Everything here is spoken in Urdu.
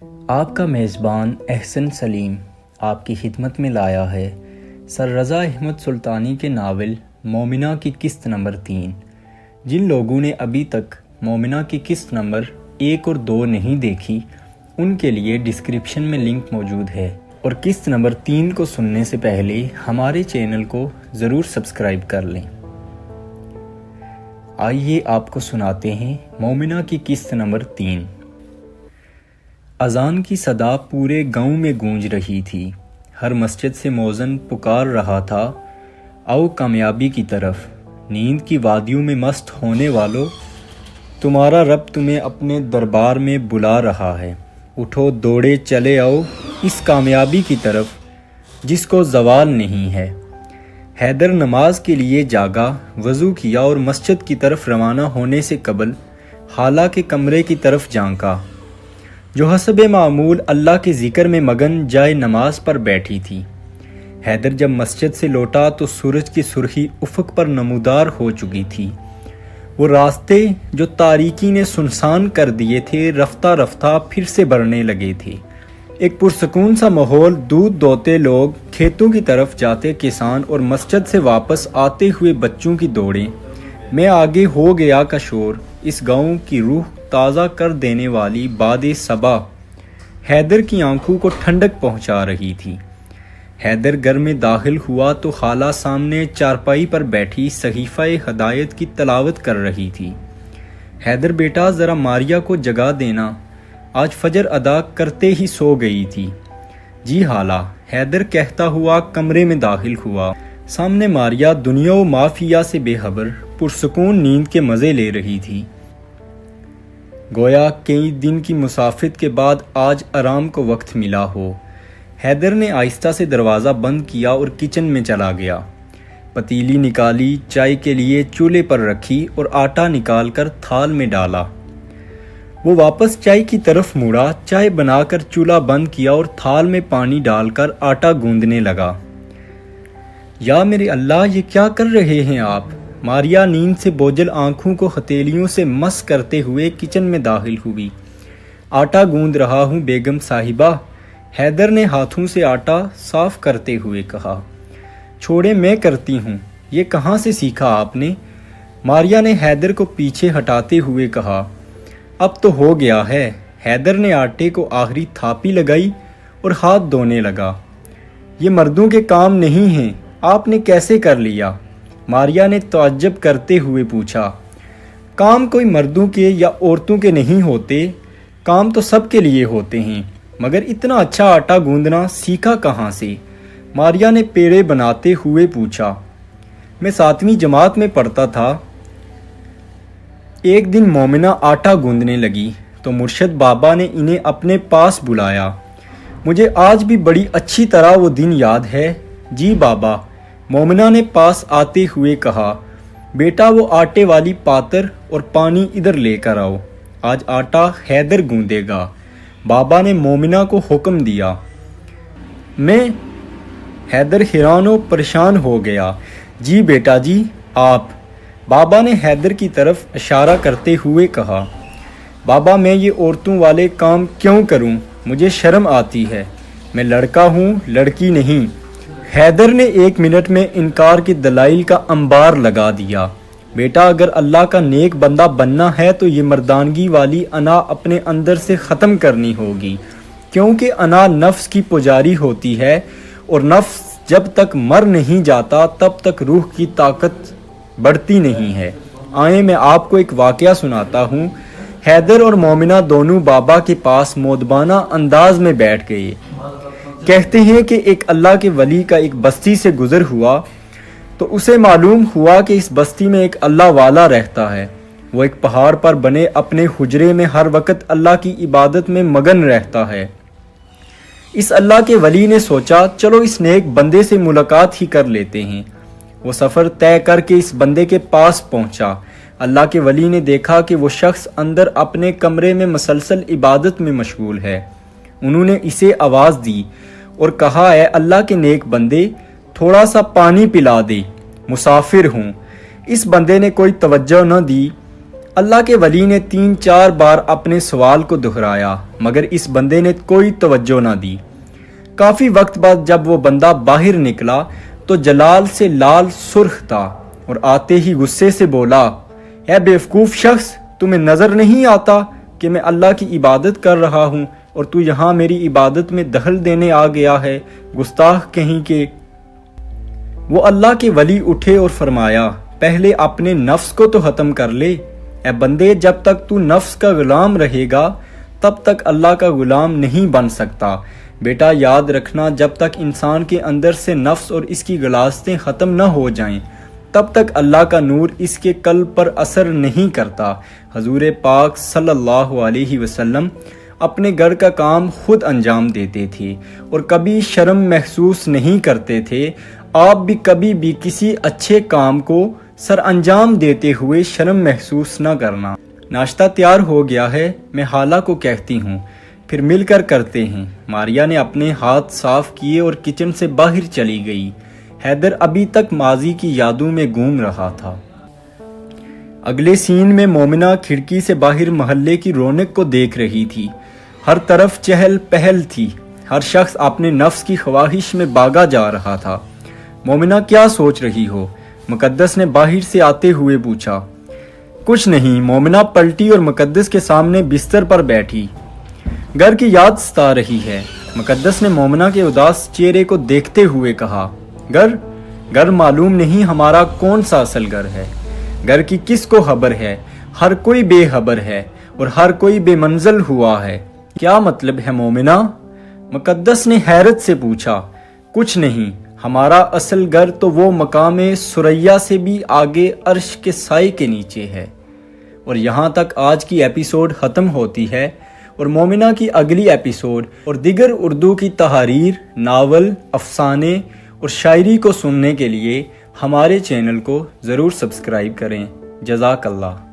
آپ کا میزبان احسن سلیم آپ کی خدمت میں لایا ہے سر رضا احمد سلطانی کے ناول مومنہ کی قسط نمبر 3۔ جن لوگوں نے ابھی تک مومنہ کی قسط نمبر 1 اور 2 نہیں دیکھی ان کے لیے ڈسکرپشن میں لنک موجود ہے، اور قسط نمبر 3 کو سننے سے پہلے ہمارے چینل کو ضرور سبسکرائب کر لیں۔ آئیے آپ کو سناتے ہیں مومنہ کی قسط نمبر 3۔ اذان کی صدا پورے گاؤں میں گونج رہی تھی۔ ہر مسجد سے مؤذن پکار رہا تھا، آؤ کامیابی کی طرف، نیند کی وادیوں میں مست ہونے والو، تمہارا رب تمہیں اپنے دربار میں بلا رہا ہے، اٹھو دوڑے چلے آؤ اس کامیابی کی طرف جس کو زوال نہیں ہے۔ حیدر نماز کے لیے جاگا، وضو کیا اور مسجد کی طرف روانہ ہونے سے قبل خالہ کے کمرے کی طرف جھانکا، جو حسب معمول اللہ کے ذکر میں مگن جائے نماز پر بیٹھی تھی۔ حیدر جب مسجد سے لوٹا تو سورج کی سرخی افق پر نمودار ہو چکی تھی۔ وہ راستے جو تاریکی نے سنسان کر دیے تھے رفتہ رفتہ پھر سے بڑھنے لگے تھے۔ ایک پرسکون سا ماحول، دودھ دوتے لوگ، کھیتوں کی طرف جاتے کسان اور مسجد سے واپس آتے ہوئے بچوں کی دوڑیں، میں آگے ہو گیا کا شور، اس گاؤں کی روح تازہ کر دینے والی باد صبا حیدر کی آنکھوں کو ٹھنڈک پہنچا رہی تھی۔ حیدر گھر میں داخل ہوا تو خالہ سامنے چارپائی پر بیٹھی صحیفہ ہدایت کی تلاوت کر رہی تھی۔ حیدر بیٹا ذرا ماریا کو جگا دینا، آج فجر ادا کرتے ہی سو گئی تھی۔ جی خالہ، حیدر کہتا ہوا کمرے میں داخل ہوا۔ سامنے ماریا دنیا و مافیا سے بے خبر پرسکون نیند کے مزے لے رہی تھی، گویا کئی دن کی مسافت کے بعد آج آرام کو وقت ملا ہو۔ حیدر نے آہستہ سے دروازہ بند کیا اور کچن میں چلا گیا۔ پتیلی نکالی، چائے کے لیے چولہے پر رکھی اور آٹا نکال کر تھال میں ڈالا۔ وہ واپس چائے کی طرف مڑا، چائے بنا کر چولہا بند کیا اور تھال میں پانی ڈال کر آٹا گوندنے لگا۔ یا میرے اللہ، یہ کیا کر رہے ہیں آپ؟ ماریا نیند سے بوجھل آنکھوں کو ہتھیلیوں سے مس کرتے ہوئے کچن میں داخل ہوئی۔ آٹا گوندھ رہا ہوں بیگم صاحبہ، حیدر نے ہاتھوں سے آٹا صاف کرتے ہوئے کہا۔ چھوڑے میں کرتی ہوں، یہ کہاں سے سیکھا آپ نے؟ ماریا نے حیدر کو پیچھے ہٹاتے ہوئے کہا۔ اب تو ہو گیا ہے۔ حیدر نے آٹے کو آخری تھاپی لگائی اور ہاتھ دھونے لگا۔ یہ مردوں کے کام نہیں ہیں، آپ نے کیسے کر لیا؟ ماریا نے تعجب کرتے ہوئے پوچھا۔ کام کوئی مردوں کے یا عورتوں کے نہیں ہوتے، کام تو سب کے لیے ہوتے ہیں، مگر اتنا اچھا آٹا گوندنا سیکھا کہاں سے؟ ماریا نے پیڑے بناتے ہوئے پوچھا۔ میں 7ویں جماعت میں پڑھتا تھا۔ ایک دن مومنہ آٹا گوندنے لگی تو مرشد بابا نے انہیں اپنے پاس بلایا۔ مجھے آج بھی بڑی اچھی طرح وہ دن یاد ہے۔ جی بابا، مومنہ نے پاس آتے ہوئے کہا۔ بیٹا وہ آٹے والی پاتر اور پانی ادھر لے کر آؤ، آج آٹا حیدر گوندے گا، بابا نے مومنہ کو حکم دیا۔ میں حیدر حیران و پریشان ہو گیا۔ جی بیٹا جی، آپ؟ بابا نے حیدر کی طرف اشارہ کرتے ہوئے کہا۔ بابا میں یہ عورتوں والے کام کیوں کروں؟ مجھے شرم آتی ہے، میں لڑکا ہوں، لڑکی نہیں۔ حیدر نے 1 منٹ میں انکار کے دلائل کا انبار لگا دیا۔ بیٹا اگر اللہ کا نیک بندہ بننا ہے تو یہ مردانگی والی انا اپنے اندر سے ختم کرنی ہوگی، کیونکہ انا نفس کی پجاری ہوتی ہے اور نفس جب تک مر نہیں جاتا تب تک روح کی طاقت بڑھتی نہیں ہے۔ آئیں میں آپ کو ایک واقعہ سناتا ہوں۔ حیدر اور مومنہ دونوں بابا کے پاس مودبانہ انداز میں بیٹھ گئے۔ کہتے ہیں کہ ایک اللہ کے ولی کا ایک بستی سے گزر ہوا تو اسے معلوم ہوا کہ اس بستی میں ایک اللہ والا رہتا ہے۔ وہ ایک پہاڑ پر بنے اپنے حجرے میں ہر وقت اللہ کی عبادت میں مگن رہتا ہے۔ اس اللہ کے ولی نے سوچا چلو اس نیک بندے سے ملاقات ہی کر لیتے ہیں۔ وہ سفر طے کر کے اس بندے کے پاس پہنچا۔ اللہ کے ولی نے دیکھا کہ وہ شخص اندر اپنے کمرے میں مسلسل عبادت میں مشغول ہے۔ انہوں نے اسے آواز دی اور کہا، اے اللہ کے نیک بندے، تھوڑا سا پانی پلا دے، مسافر ہوں۔ اس بندے نے کوئی توجہ نہ دی۔ اللہ کے ولی نے 3-4 بار اپنے سوال کو دہرایا مگر اس بندے نے کوئی توجہ نہ دی۔ کافی وقت بعد جب وہ بندہ باہر نکلا تو جلال سے لال سرخ تھا اور آتے ہی غصے سے بولا، اے بیوقوف شخص، تمہیں نظر نہیں آتا کہ میں اللہ کی عبادت کر رہا ہوں اور تو یہاں میری عبادت میں دخل دینے آ گیا ہے، گستاخ کہیں کے۔ وہ اللہ کے ولی اٹھے اور فرمایا، پہلے اپنے نفس کو تو ختم کر لے۔ اے بندے، جب تک تو نفس کا غلام رہے گا تب تک اللہ کا غلام نہیں بن سکتا۔ بیٹا یاد رکھنا، جب تک انسان کے اندر سے نفس اور اس کی غلاظتیں ختم نہ ہو جائیں تب تک اللہ کا نور اس کے قلب پر اثر نہیں کرتا۔ حضور پاک صلی اللہ علیہ وسلم اپنے گھر کا کام خود انجام دیتے تھے اور کبھی شرم محسوس نہیں کرتے تھے۔ آپ بھی کبھی بھی کسی اچھے کام کو سر انجام دیتے ہوئے شرم محسوس نہ کرنا۔ ناشتہ تیار ہو گیا ہے، میں حالہ کو کہتی ہوں، پھر مل کر کرتے ہیں۔ ماریا نے اپنے ہاتھ صاف کیے اور کچن سے باہر چلی گئی۔ حیدر ابھی تک ماضی کی یادوں میں گھوم رہا تھا۔ اگلے سین میں مومنہ کھڑکی سے باہر محلے کی رونق کو دیکھ رہی تھی۔ ہر طرف چہل پہل تھی، ہر شخص اپنے نفس کی خواہش میں باغا جا رہا تھا۔ مومنہ کیا سوچ رہی ہو؟ مقدس نے باہر سے آتے ہوئے پوچھا۔ کچھ نہیں، مومنہ پلٹی اور مقدس کے سامنے بستر پر بیٹھی۔ گھر کی یاد ستا رہی ہے، مقدس نے مومنہ کے اداس چہرے کو دیکھتے ہوئے کہا۔ گھر معلوم نہیں ہمارا کون سا اصل گھر ہے؟ گھر کی کس کو خبر ہے؟ ہر کوئی بے خبر ہے اور ہر کوئی بے منزل ہوا ہے۔ کیا مطلب ہے مومنہ؟ مقدس نے حیرت سے پوچھا۔ کچھ نہیں، ہمارا اصل گھر تو وہ مقام ثریا سے بھی آگے عرش کے سائے کے نیچے ہے۔ اور یہاں تک آج کی ایپیسوڈ ختم ہوتی ہے، اور مومنہ کی اگلی ایپیسوڈ اور دیگر اردو کی تحاریر، ناول، افسانے اور شاعری کو سننے کے لیے ہمارے چینل کو ضرور سبسکرائب کریں۔ جزاک اللہ۔